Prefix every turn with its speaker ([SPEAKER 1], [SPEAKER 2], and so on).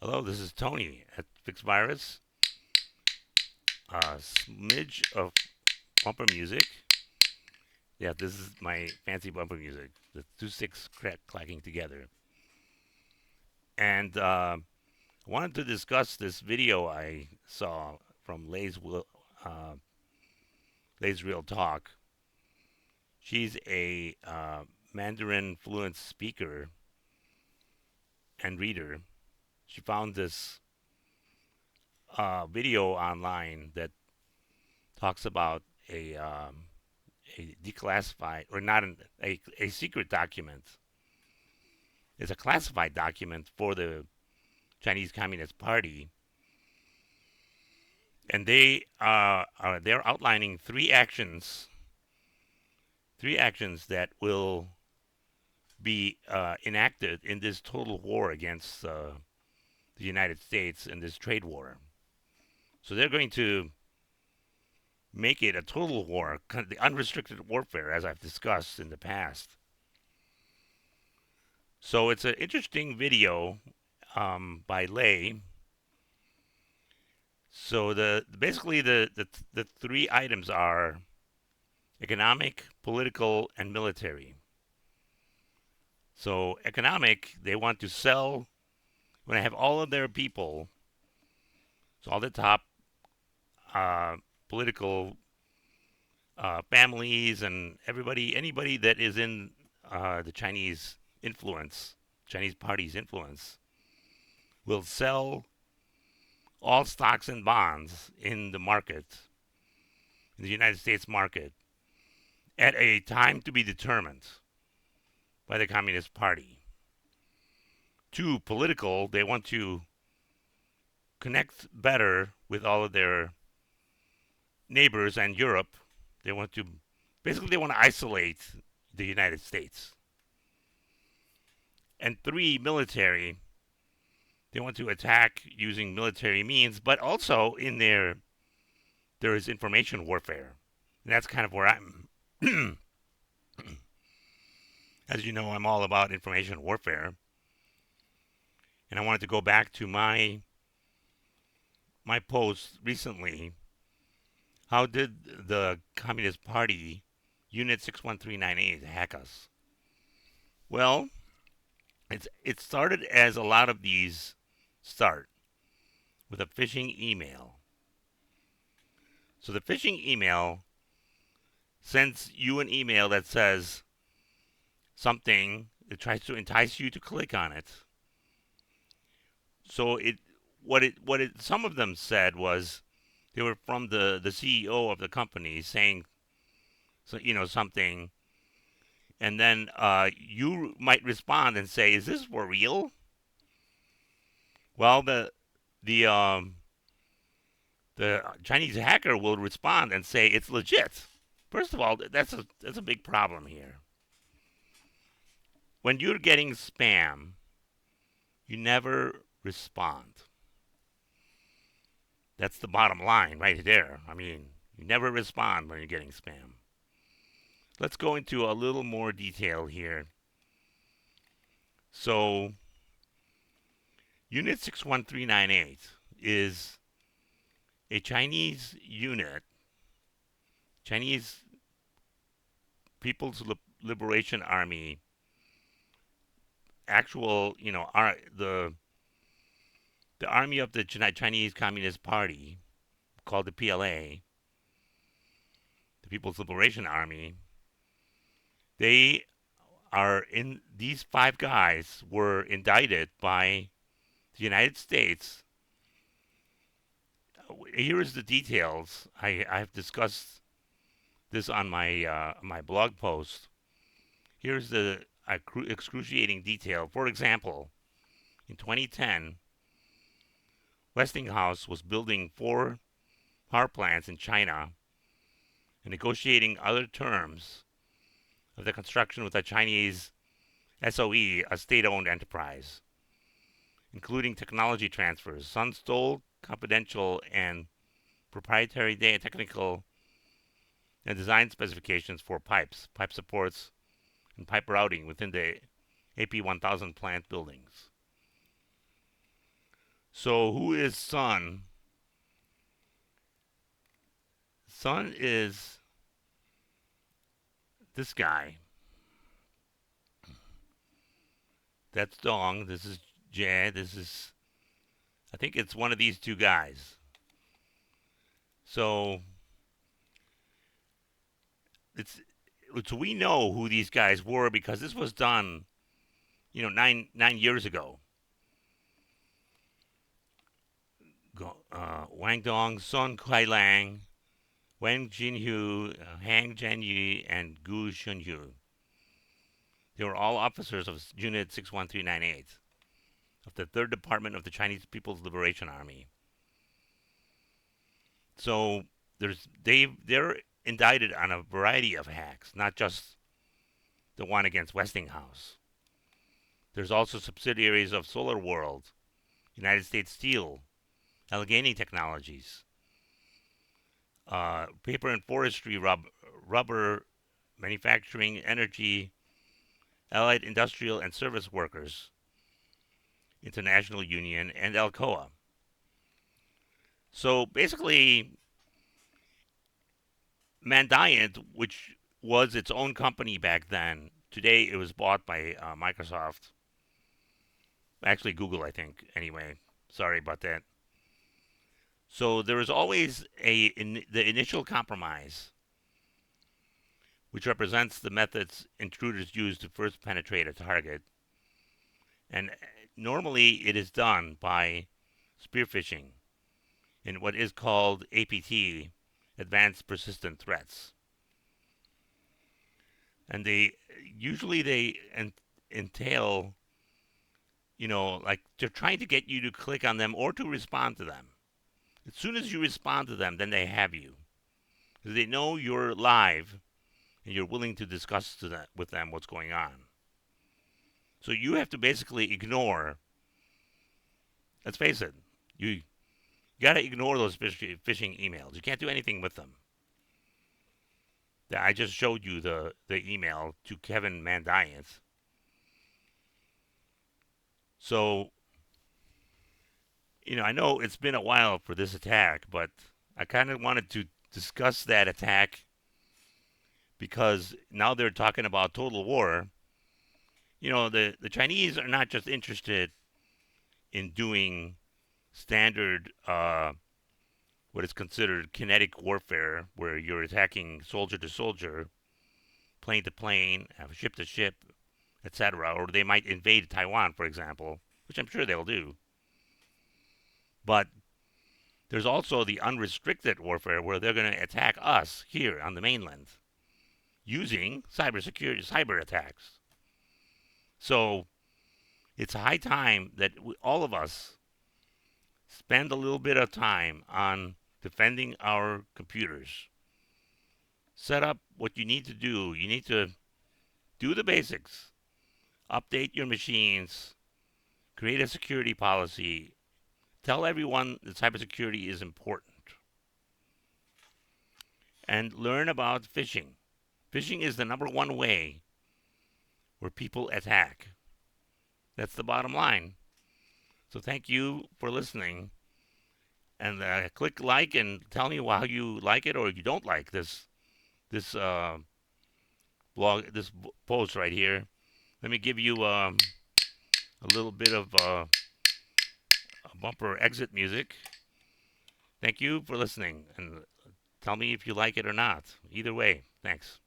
[SPEAKER 1] Hello, this is Tony at FixVirus. A smidge of bumper music. Yeah, this is my fancy bumper music. The two sticks clacking together. And I wanted to discuss this video I saw from Lay's Real Talk. She's a Mandarin fluent speaker and reader. She found this video online that talks about a declassified or not a secret document. It's a classified document for the Chinese Communist Party, and they're outlining three actions that will be enacted in this total war against the United States in this trade war. So they're going to make it a total war, the unrestricted warfare, as I've discussed in the past. So it's an interesting video by Lay. So the three items are economic, political, and military. So economic, they want to sell when they have all of their people, so all the top uh, political families and anybody that is in the Chinese party's influence, will sell all stocks and bonds in the market, in the United States market, at a time to be determined by the Communist Party. Two, political, they want to connect better with all of their neighbors and Europe. They want to basically they want to isolate the United States. And three, military, they want to attack using military means, but also there is information warfare. And that's kind of where I'm as you know, I'm all about information warfare. And I wanted to go back to my post recently. How did the Communist Party Unit 61398 hack us? Well, it started as a lot of these start with a phishing email. So the phishing email sends you an email that says something. It tries to entice you to click on it. So what it some of them said was they were from the CEO of the company saying something, and then you might respond and say, "Is this for real?" Well, the the Chinese hacker will respond and say it's legit. First of all, that's a big problem here. When you're getting spam, you never respond. That's the bottom line right there. I mean, you never respond when you're getting spam. Let's go into a little more detail here. So, Unit 61398 is a Chinese unit, Chinese People's Liberation Army, actual, the army of the Chinese Communist Party, called the PLA, the People's Liberation Army. They are in these five guys were indicted by the United States. Here is the details. I've discussed this on my blog post. Here's the excruciating detail. For example, in 2010, Westinghouse was building 4 power plants in China and negotiating other terms of the construction with a Chinese SOE, a state-owned enterprise, including technology transfers. Sun stole confidential and proprietary data, technical and design specifications for pipes, pipe supports, and pipe routing within the AP1000 plant buildings. So who is Sun? Sun is this guy. That's Dong. This is Jie. This is, I think it's one of these two guys. So it's so we know who these guys were because this was done, 9 years ago. Wang Dong, Sun Kuai-lang, Wen Jinhu, Hang Jianyu, and Gu Shunhu. They were all officers of Unit 61398 of the 3rd Department of the Chinese People's Liberation Army. So they're indicted on a variety of hacks, not just the one against Westinghouse. There's also subsidiaries of Solar World, United States Steel, Allegheny Technologies, paper and forestry, rubber manufacturing, energy, Allied Industrial and Service Workers International Union, and Alcoa. So basically, Mandiant, which was its own company back then, today it was bought by Microsoft. Actually, Google, I think. Anyway, sorry about that. So there is always the initial compromise, which represents the methods intruders use to first penetrate a target. And normally it is done by spearphishing in what is called APT, Advanced Persistent Threats. And they entail, like they're trying to get you to click on them or to respond to them. As soon as you respond to them, then they have you. Because they know you're live and you're willing to discuss with them what's going on. So you have to basically ignore. Let's face it, you got to ignore those phishing emails. You can't do anything with them. I just showed you the email to Kevin Mandiant. So, I know it's been a while for this attack, but I kind of wanted to discuss that attack because now they're talking about total war. The Chinese are not just interested in doing standard, what is considered kinetic warfare, where you're attacking soldier to soldier, plane to plane, ship to ship, etc. Or they might invade Taiwan, for example, which I'm sure they'll do. But there's also the unrestricted warfare where they're going to attack us here on the mainland using cyber attacks. So it's high time that all of us spend a little bit of time on defending our computers. Set up what you need to do. You need to do the basics. Update your machines. Create a security policy. Tell everyone that cybersecurity is important. And learn about phishing. Phishing is the number one way where people attack. That's the bottom line. So thank you for listening. And click like and tell me how you like it or you don't like this blog, this post right here. Let me give you a little bit of bumper exit music. Thank you for listening, and tell me if you like it or not. Either way, thanks.